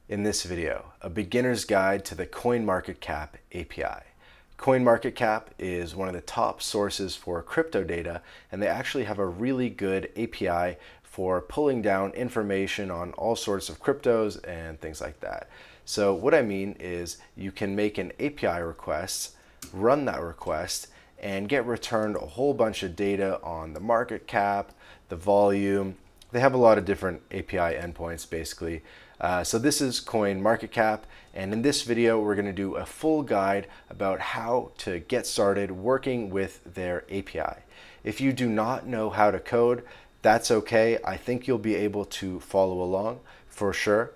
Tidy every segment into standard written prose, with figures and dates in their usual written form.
In this video, a beginner's guide to the CoinMarketCap API. CoinMarketCap is one of the top sources for crypto data, and they actually have a really good API for pulling down information on all sorts of cryptos and things like that. So what I mean is you can make an API request, run that request, and get returned a whole bunch of data on the market cap, the volume. They have a lot of different API endpoints basically. So this is CoinMarketCap, and in this video we're going to do a full guide about how to get started working with their API. If you do not know how to code, that's okay. I think you'll be able to follow along for sure.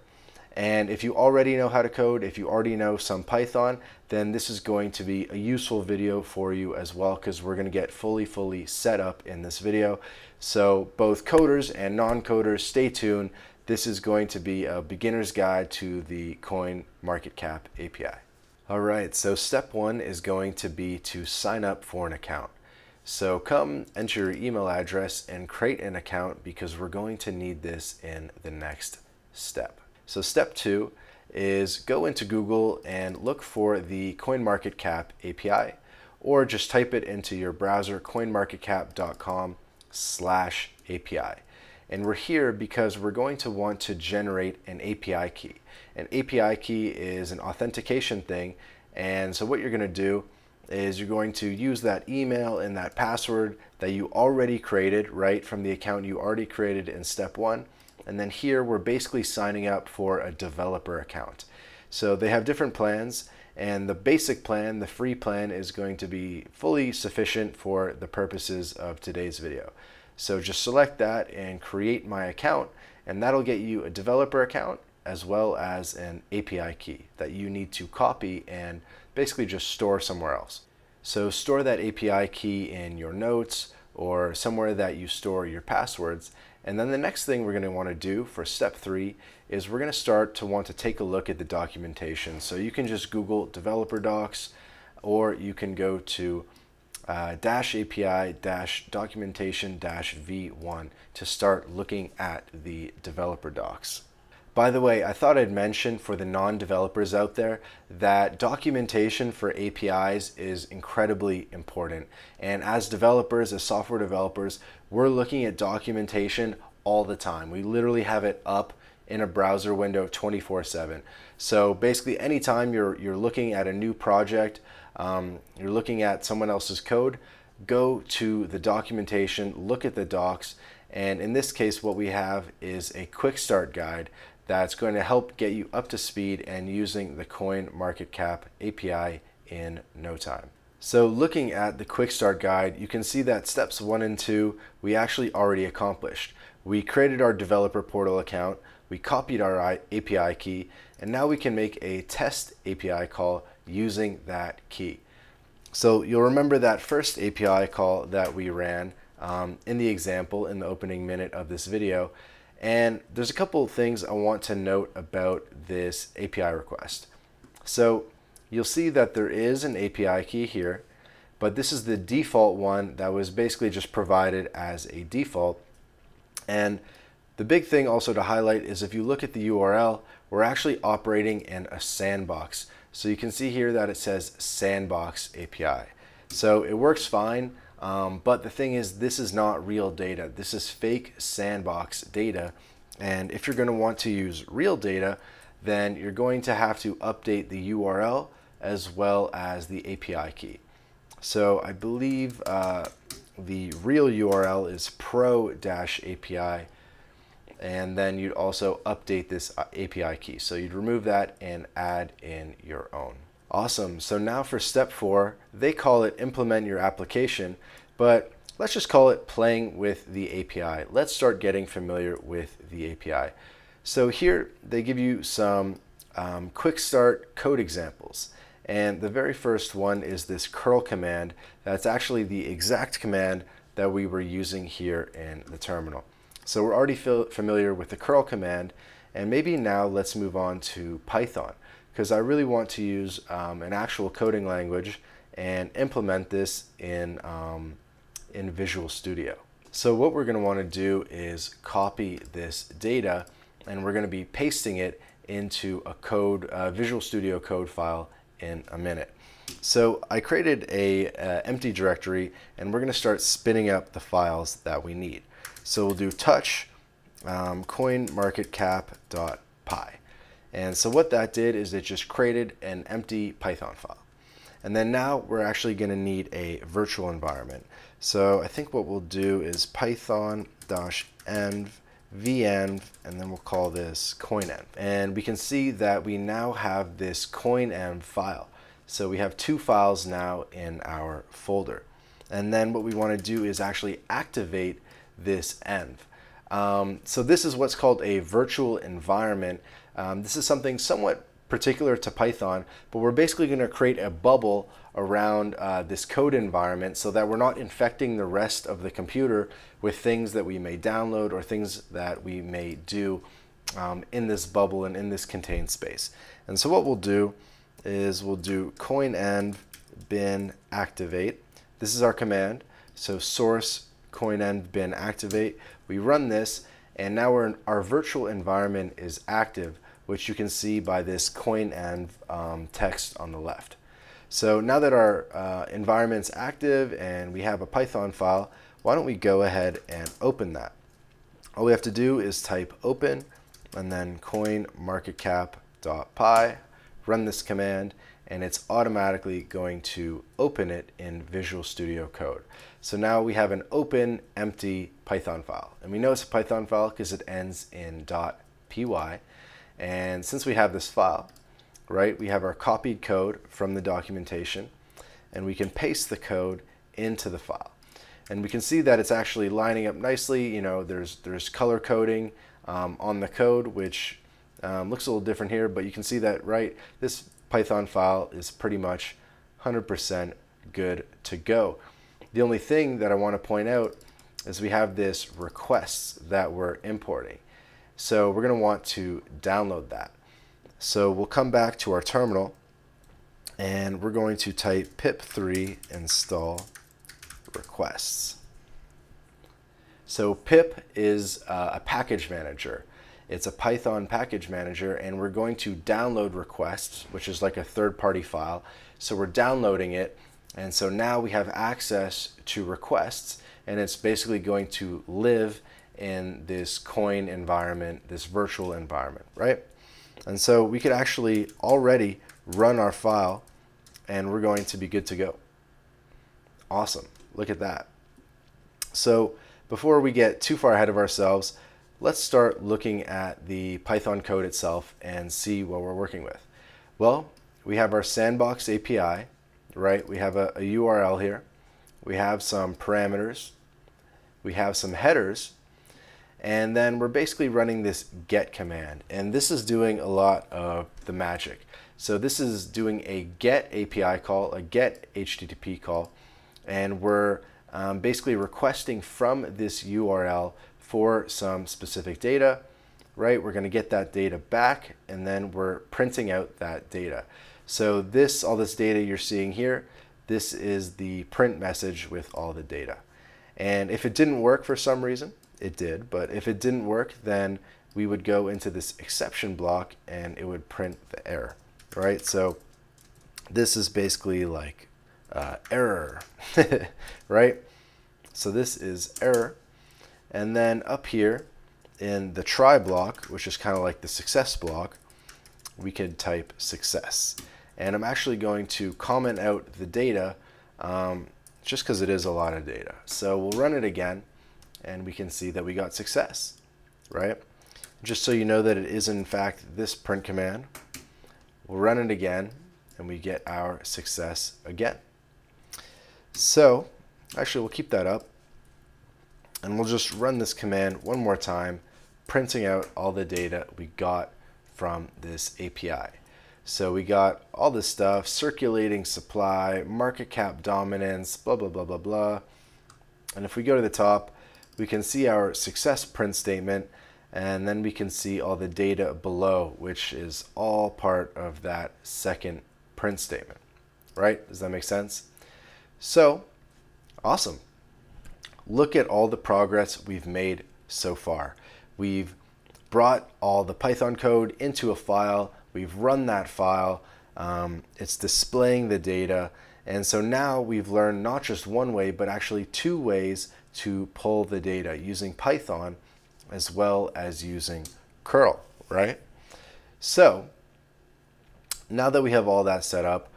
And if you already know how to code, if you already know some Python, then this is going to be a useful video for you as well, because we're going to get fully set up in this video. So both coders and non-coders, stay tuned. This is going to be a beginner's guide to the CoinMarketCap API. All right, so step one is going to be to sign up for an account. So come enter your email address and create an account, because we're going to need this in the next step. So step two is go into Google and look for the CoinMarketCap API, or just type it into your browser, coinmarketcap.com/API. And we're here because we're going to want to generate an API key. An API key is an authentication thing, and so what you're going to do is you're going to use that email and that password that you already created, right, from the account you already created in step one. And then here we're basically signing up for a developer account. So they have different plans, and the basic plan, the free plan, is going to be fully sufficient for the purposes of today's video. So just select that and create my account, and that'll get you a developer account as well as an API key that you need to copy and basically just store somewhere else. So store that API key in your notes or somewhere that you store your passwords. And then the next thing we're going to want to do for step three is we're going to start to want to take a look at the documentation. So you can just Google developer docs, or you can go to -API-documentation-v1 to start looking at the developer docs. By the way, I thought I'd mention for the non-developers out there that documentation for APIs is incredibly important. And as developers, as software developers, we're looking at documentation all the time. We literally have it up in a browser window 24/7. So basically anytime you're looking at a new project, you're looking at someone else's code, go to the documentation, look at the docs, and in this case what we have is a quick start guide that's going to help get you up to speed and using the CoinMarketCap API in no time. So looking at the quick start guide, you can see that steps 1 and 2 we actually already accomplished. We created our developer portal account, we copied our API key, and now we can make a test API call using that key. So you'll remember that first API call that we ran in the example in the opening minute of this video. And there's a couple of things I want to note about this API request. So you'll see that there is an API key here, but this is the default one that was basically just provided as a default. And the big thing also to highlight is if you look at the URL, we're actually operating in a sandbox. So you can see here that it says Sandbox API. So it works fine. But the thing is, this is not real data. This is fake sandbox data. And if you're going to want to use real data, then you're going to have to update the URL as well as the API key. So I believe the real URL is pro-API. And then you'd also update this API key. So you'd remove that and add in your own. Awesome. So now for step 4, they call it implement your application, but let's just call it playing with the API. Let's start getting familiar with the API. So here they give you some quick start code examples. And the very first one is this curl command. That's actually the exact command that we were using here in the terminal. So we're already familiar with the curl command, and maybe now let's move on to Python, because I really want to use an actual coding language and implement this in Visual Studio. So what we're going to want to do is copy this data, and we're going to be pasting it into a code, Visual Studio Code file in a minute. So I created a empty directory, and we're going to start spinning up the files that we need. So we'll do touch CoinMarketCap.py. And so what that did is it just created an empty Python file. And then now we're actually going to need a virtual environment. So I think what we'll do is python-env venv, and then we'll call this coinenv. And we can see that we now have this coinenv file. So we have two files now in our folder. And then what we want to do is actually activate this env. So this is what's called a virtual environment. This is something somewhat particular to Python, but we're basically going to create a bubble around this code environment so that we're not infecting the rest of the computer with things that we may download or things that we may do in this bubble and in this contained space. And so what we'll do is we'll do coinenv bin activate. This is our command. So source coinenv bin activate. We run this, and now our virtual environment is active, which you can see by this coinenv text on the left. So now that our environment's active and we have a Python file, why don't we go ahead and open that? All we have to do is type open and then coinmarketcap.py, run this command, and it's automatically going to open it in Visual Studio Code. So now we have an open, empty Python file. And we know it's a Python file because it ends in .py. And since we have this file, right, we have our copied code from the documentation, and we can paste the code into the file. And we can see that it's actually lining up nicely. You know, there's color coding on the code, which looks a little different here, but you can see that, right, this Python file is pretty much 100% good to go. The only thing that I want to point out is we have this requests that we're importing. So we're going to want to download that. So we'll come back to our terminal, and we're going to type pip3 install requests. So pip is a package manager. It's a Python package manager, and we're going to download requests, which is like a third-party file. So we're downloading it, and so now we have access to requests, and it's basically going to live in this coin environment, this virtual environment, right? And so we could actually already run our file, and we're going to be good to go. Awesome, look at that. So before we get too far ahead of ourselves, let's start looking at the Python code itself and see what we're working with. Well, we have our sandbox API, right? We have a URL here. We have some parameters. We have some headers. And then we're basically running this get command. And this is doing a lot of the magic. So this is doing a get API call, a get HTTP call. And we're basically requesting from this URL for some specific data, right? We're going to get that data back, and then we're printing out that data. So all this data you're seeing here, this is the print message with all the data. And if it didn't work for some reason, it did, but if it didn't work, then we would go into this exception block and it would print the error, right? So this is basically like error, right? So this is error. And then up here in the try block, which is kind of like the success block, we could type success. And I'm actually going to comment out the data just because it is a lot of data. So we'll run it again, and we can see that we got success, right? Just so you know that it is in fact this print command, we'll run it again, and we get our success again. So actually we'll keep that up, and we'll just run this command one more time, printing out all the data we got from this API. So we got all this stuff, circulating supply, market cap dominance, blah, blah, blah, blah, blah. And if we go to the top, we can see our success print statement, and then we can see all the data below, which is all part of that second print statement, right? Does that make sense? So, awesome. Look at all the progress we've made so far. We've brought all the Python code into a file. We've run that file. It's displaying the data. And so now we've learned not just one way, but actually two ways to pull the data using Python as well as using curl, right? So now that we have all that set up,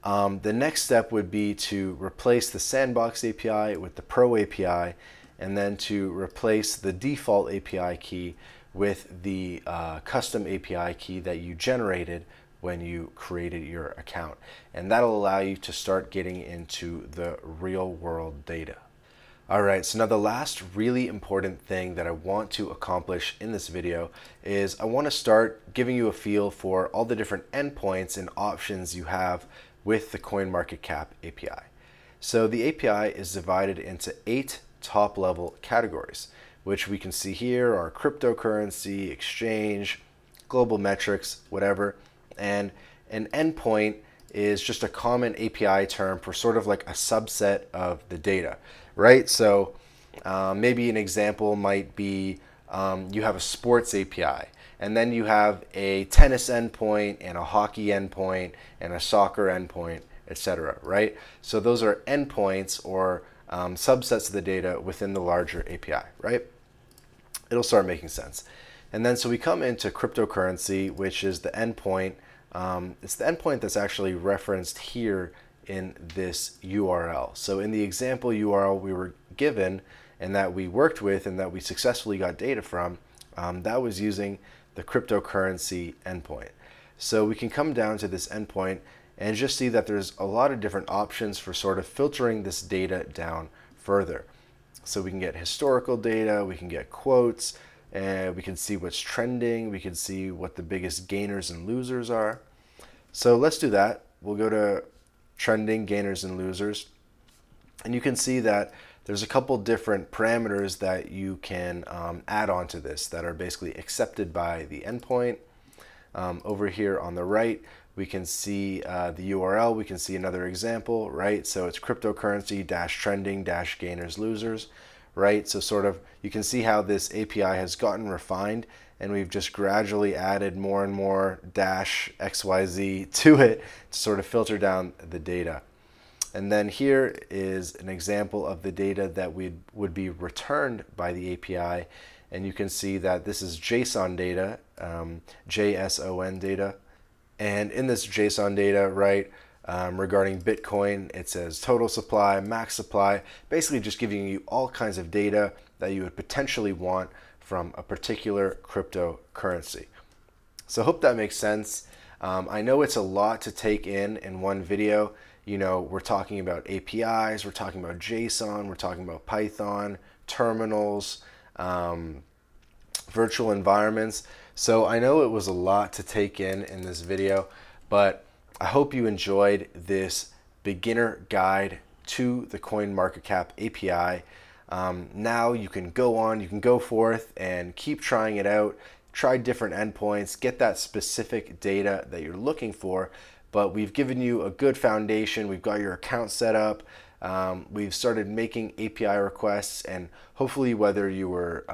the next step would be to replace the Sandbox API with the Pro API, and then to replace the default API key with the custom API key that you generated when you created your account. And that'll allow you to start getting into the real world data. All right, so now the last really important thing that I want to accomplish in this video is I want to start giving you a feel for all the different endpoints and options you have with the CoinMarketCap API. So the API is divided into 8 top-level categories, which we can see here are cryptocurrency, exchange, global metrics, whatever. And an endpoint is just a common API term for sort of like a subset of the data, right? So maybe an example might be you have a sports API, and then you have a tennis endpoint and a hockey endpoint and a soccer endpoint, etc., right? So those are endpoints or subsets of the data within the larger API, right? It'll start making sense. And then so we come into cryptocurrency, which is the endpoint. It's the endpoint that's actually referenced here in this URL. So in the example URL we were given and that we worked with and that we successfully got data from, that was using the cryptocurrency endpoint. So we can come down to this endpoint and just see that there's a lot of different options for sort of filtering this data down further. So we can get historical data, we can get quotes, and we can see what's trending, we can see what the biggest gainers and losers are. So let's do that. We'll go to trending, gainers and losers, and you can see that there's a couple different parameters that you can add on to this that are basically accepted by the endpoint. Over here on the right, we can see the URL. We can see another example, right? So it's cryptocurrency dash trending dash gainers losers, right? So sort of you can see how this API has gotten refined, and we've just gradually added more and more dash XYZ to it to sort of filter down the data. And then here is an example of the data that would be returned by the API. And you can see that this is JSON data, JSON data. And in this JSON data, right, regarding Bitcoin, it says total supply, max supply, basically just giving you all kinds of data that you would potentially want from a particular cryptocurrency. So I hope that makes sense. I know it's a lot to take in one video. You know, we're talking about APIs, we're talking about JSON, we're talking about Python, terminals, virtual environments. So I know it was a lot to take in this video, but I hope you enjoyed this beginner guide to the CoinMarketCap API. Now you can go forth and keep trying it out, try different endpoints, get that specific data that you're looking for. But we've given you a good foundation. We've got your account set up. We've started making API requests, and hopefully whether you were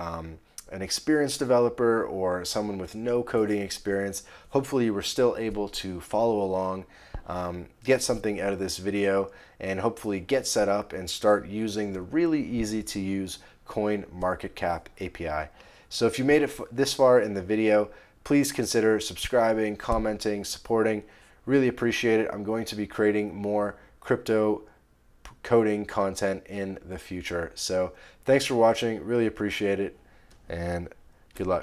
an experienced developer or someone with no coding experience, hopefully you were still able to follow along, get something out of this video, and hopefully get set up and start using the really easy to use CoinMarketCap API. So if you made it this far in the video, please consider subscribing, commenting, supporting. Really appreciate it. I'm going to be creating more crypto coding content in the future. So thanks for watching. Really appreciate it, and good luck.